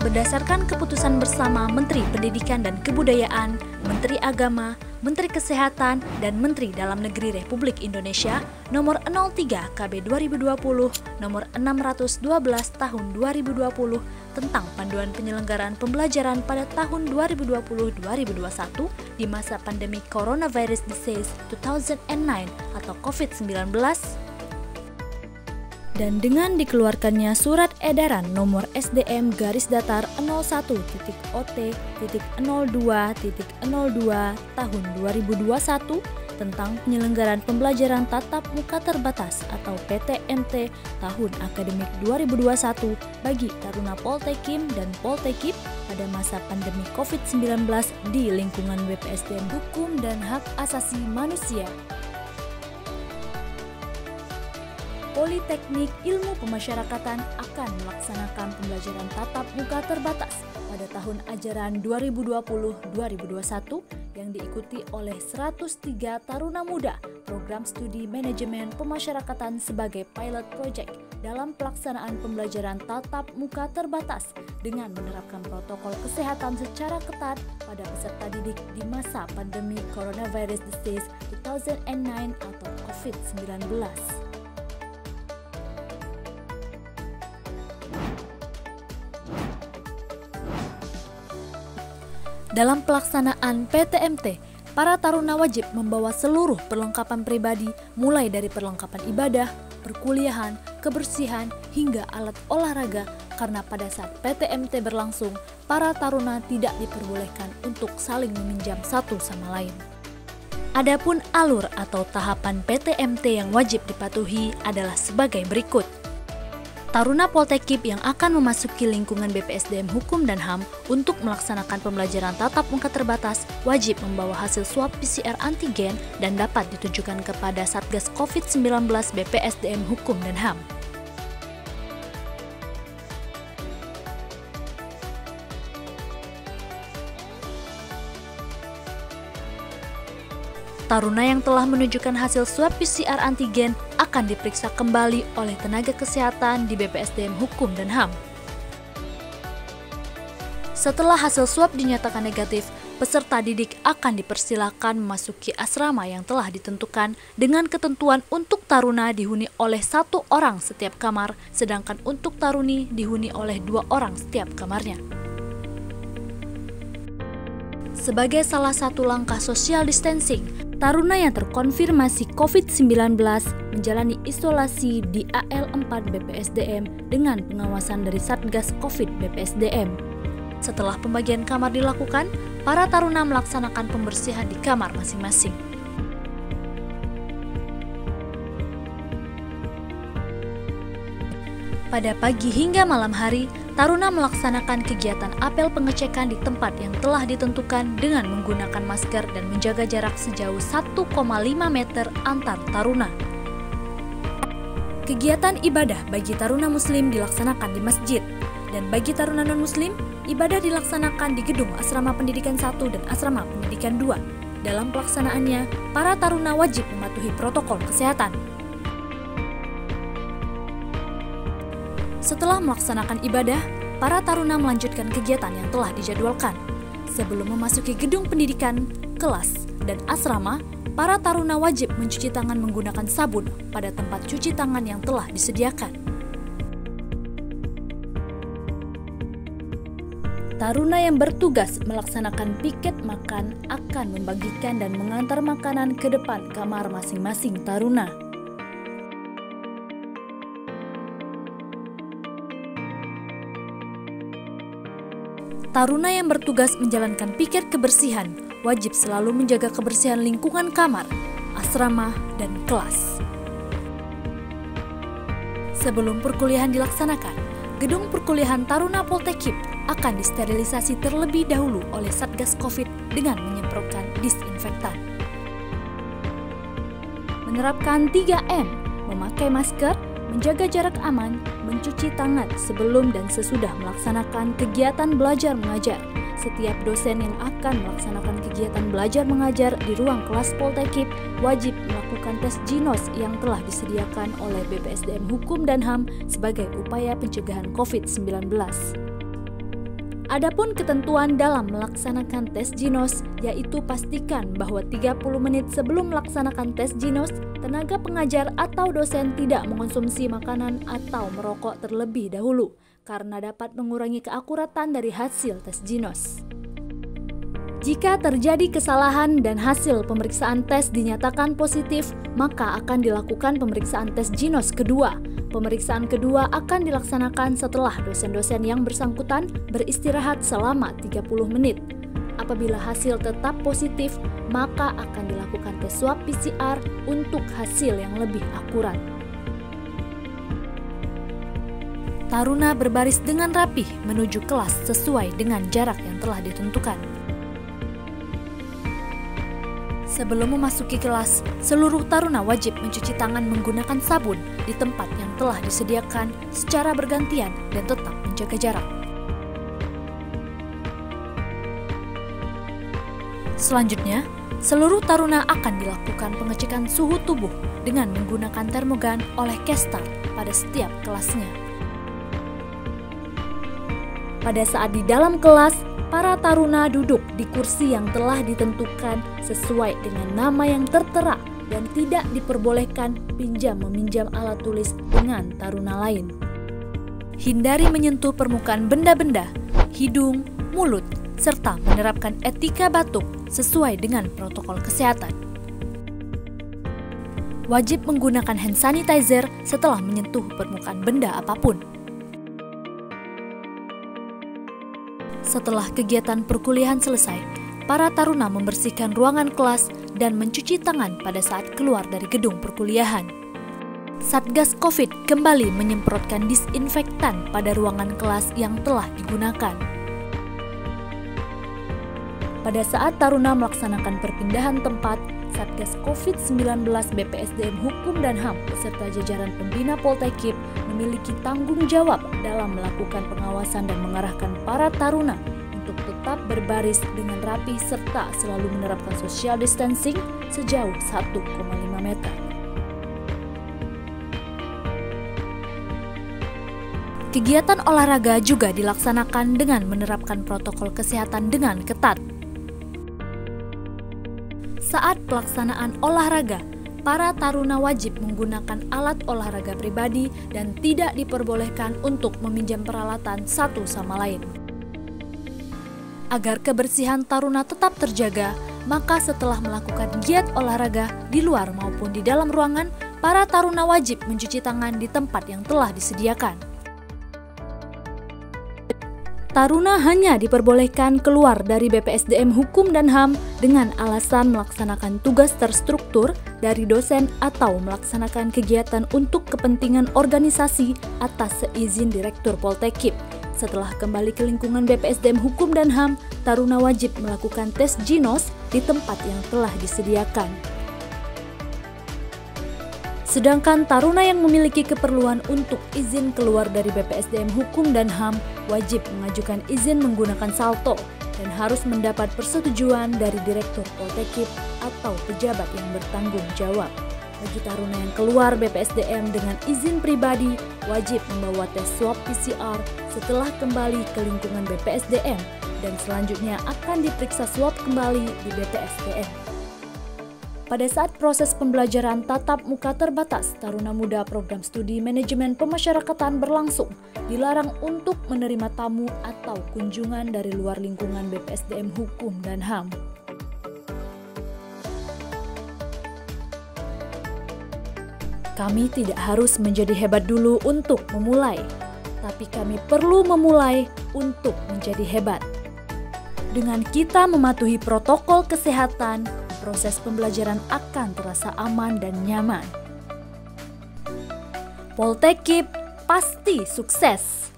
Berdasarkan keputusan bersama Menteri Pendidikan dan Kebudayaan, Menteri Agama, Menteri Kesehatan, dan Menteri Dalam Negeri Republik Indonesia Nomor 03 KB 2020 Nomor 612 Tahun 2020 tentang panduan penyelenggaraan pembelajaran pada tahun 2020-2021 di masa pandemi Coronavirus Disease 2009 atau COVID-19, dan dengan dikeluarkannya Surat Edaran Nomor SDM /OT.02.02 Tahun 2021 tentang penyelenggaraan pembelajaran tatap muka terbatas atau PTMT tahun akademik 2021 bagi Taruna Poltekim dan Poltekip pada masa pandemi COVID-19 di lingkungan BPSDM Hukum dan Hak Asasi Manusia. Politeknik Ilmu Pemasyarakatan akan melaksanakan pembelajaran tatap muka terbatas pada tahun ajaran 2020-2021 yang diikuti oleh 103 taruna muda program studi manajemen pemasyarakatan sebagai pilot project dalam pelaksanaan pembelajaran tatap muka terbatas dengan menerapkan protokol kesehatan secara ketat pada peserta didik di masa pandemi Coronavirus Disease 2009 atau COVID-19. Dalam pelaksanaan PTMT, para taruna wajib membawa seluruh perlengkapan pribadi mulai dari perlengkapan ibadah, perkuliahan, kebersihan, hingga alat olahraga karena pada saat PTMT berlangsung, para taruna tidak diperbolehkan untuk saling meminjam satu sama lain. Adapun alur atau tahapan PTMT yang wajib dipatuhi adalah sebagai berikut. Taruna Poltekip yang akan memasuki lingkungan BPSDM Hukum dan HAM untuk melaksanakan pembelajaran tatap muka terbatas wajib membawa hasil swab PCR antigen dan dapat ditujukan kepada Satgas COVID-19 BPSDM Hukum dan HAM. Taruna yang telah menunjukkan hasil swab PCR antigen akan diperiksa kembali oleh tenaga kesehatan di BPSDM Hukum dan HAM. Setelah hasil swab dinyatakan negatif, peserta didik akan dipersilakan memasuki asrama yang telah ditentukan dengan ketentuan untuk taruna dihuni oleh 1 orang setiap kamar, sedangkan untuk taruni dihuni oleh 2 orang setiap kamarnya. Sebagai salah satu langkah social distancing, taruna yang terkonfirmasi COVID-19 menjalani isolasi di AL4 BPSDM dengan pengawasan dari Satgas COVID BPSDM. Setelah pembagian kamar dilakukan, para taruna melaksanakan pembersihan di kamar masing-masing. Pada pagi hingga malam hari, taruna melaksanakan kegiatan apel pengecekan di tempat yang telah ditentukan dengan menggunakan masker dan menjaga jarak sejauh 1,5 meter antar taruna. Kegiatan ibadah bagi taruna muslim dilaksanakan di masjid, dan bagi taruna non-muslim, ibadah dilaksanakan di gedung Asrama Pendidikan 1 dan Asrama Pendidikan 2. Dalam pelaksanaannya, para taruna wajib mematuhi protokol kesehatan. Setelah melaksanakan ibadah, para taruna melanjutkan kegiatan yang telah dijadwalkan. Sebelum memasuki gedung pendidikan, kelas, dan asrama, para taruna wajib mencuci tangan menggunakan sabun pada tempat cuci tangan yang telah disediakan. Taruna yang bertugas melaksanakan piket makan akan membagikan dan mengantar makanan ke depan kamar masing-masing taruna. Taruna yang bertugas menjalankan piket kebersihan wajib selalu menjaga kebersihan lingkungan kamar, asrama, dan kelas. Sebelum perkuliahan dilaksanakan, gedung perkuliahan Taruna Poltekip akan disterilisasi terlebih dahulu oleh Satgas COVID dengan menyemprotkan disinfektan. Menerapkan 3M, memakai masker, menjaga jarak aman, mencuci tangan sebelum dan sesudah melaksanakan kegiatan belajar mengajar, setiap dosen yang akan melaksanakan kegiatan belajar mengajar di ruang kelas Poltekip wajib melakukan tes GINOS yang telah disediakan oleh BPSDM Hukum dan HAM sebagai upaya pencegahan COVID-19. Adapun ketentuan dalam melaksanakan tes GINOS, yaitu pastikan bahwa 30 menit sebelum melaksanakan tes GINOS, tenaga pengajar atau dosen tidak mengonsumsi makanan atau merokok terlebih dahulu, karena dapat mengurangi keakuratan dari hasil tes GINOS. Jika terjadi kesalahan dan hasil pemeriksaan tes dinyatakan positif, maka akan dilakukan pemeriksaan tes GINOS kedua. Pemeriksaan kedua akan dilaksanakan setelah dosen-dosen yang bersangkutan beristirahat selama 30 menit. Apabila hasil tetap positif, maka akan dilakukan tes swab PCR untuk hasil yang lebih akurat. Taruna berbaris dengan rapih menuju kelas sesuai dengan jarak yang telah ditentukan. Sebelum memasuki kelas, seluruh taruna wajib mencuci tangan menggunakan sabun di tempat yang telah disediakan secara bergantian dan tetap menjaga jarak. Selanjutnya, seluruh taruna akan dilakukan pengecekan suhu tubuh dengan menggunakan termogan oleh Kestar pada setiap kelasnya. Pada saat di dalam kelas, para taruna duduk di kursi yang telah ditentukan sesuai dengan nama yang tertera dan tidak diperbolehkan pinjam-meminjam alat tulis dengan taruna lain. Hindari menyentuh permukaan benda-benda, hidung, mulut, serta menerapkan etika batuk sesuai dengan protokol kesehatan. Wajib menggunakan hand sanitizer setelah menyentuh permukaan benda apapun. Setelah kegiatan perkuliahan selesai, para taruna membersihkan ruangan kelas dan mencuci tangan pada saat keluar dari gedung perkuliahan. Satgas COVID kembali menyemprotkan disinfektan pada ruangan kelas yang telah digunakan. Pada saat taruna melaksanakan perpindahan tempat, Satgas COVID-19 BPSDM Hukum dan HAM beserta jajaran pembina Poltekip memiliki tanggung jawab dalam melakukan pengawasan dan mengarahkan para taruna untuk tetap berbaris dengan rapi serta selalu menerapkan social distancing sejauh 1,5 meter. Kegiatan olahraga juga dilaksanakan dengan menerapkan protokol kesehatan dengan ketat. Saat pelaksanaan olahraga, para taruna wajib menggunakan alat olahraga pribadi dan tidak diperbolehkan untuk meminjam peralatan satu sama lain. Agar kebersihan taruna tetap terjaga, maka setelah melakukan giat olahraga di luar maupun di dalam ruangan, para taruna wajib mencuci tangan di tempat yang telah disediakan. Taruna hanya diperbolehkan keluar dari BPSDM Hukum dan HAM dengan alasan melaksanakan tugas terstruktur dari dosen atau melaksanakan kegiatan untuk kepentingan organisasi atas seizin Direktur Poltekip. Setelah kembali ke lingkungan BPSDM Hukum dan HAM, taruna wajib melakukan tes GINOS di tempat yang telah disediakan. Sedangkan taruna yang memiliki keperluan untuk izin keluar dari BPSDM Hukum dan HAM wajib mengajukan izin menggunakan salto dan harus mendapat persetujuan dari Direktur Poltekip atau pejabat yang bertanggung jawab. Bagi taruna yang keluar BPSDM dengan izin pribadi, wajib membawa tes swab PCR setelah kembali ke lingkungan BPSDM dan selanjutnya akan diperiksa swab kembali di BPSDM. Pada saat proses pembelajaran tatap muka terbatas, taruna muda program studi manajemen pemasyarakatan berlangsung, dilarang untuk menerima tamu atau kunjungan dari luar lingkungan BPSDM Hukum dan HAM. Kami tidak harus menjadi hebat dulu untuk memulai, tapi kami perlu memulai untuk menjadi hebat. Dengan kita mematuhi protokol kesehatan, proses pembelajaran akan terasa aman dan nyaman. Poltekip pasti sukses!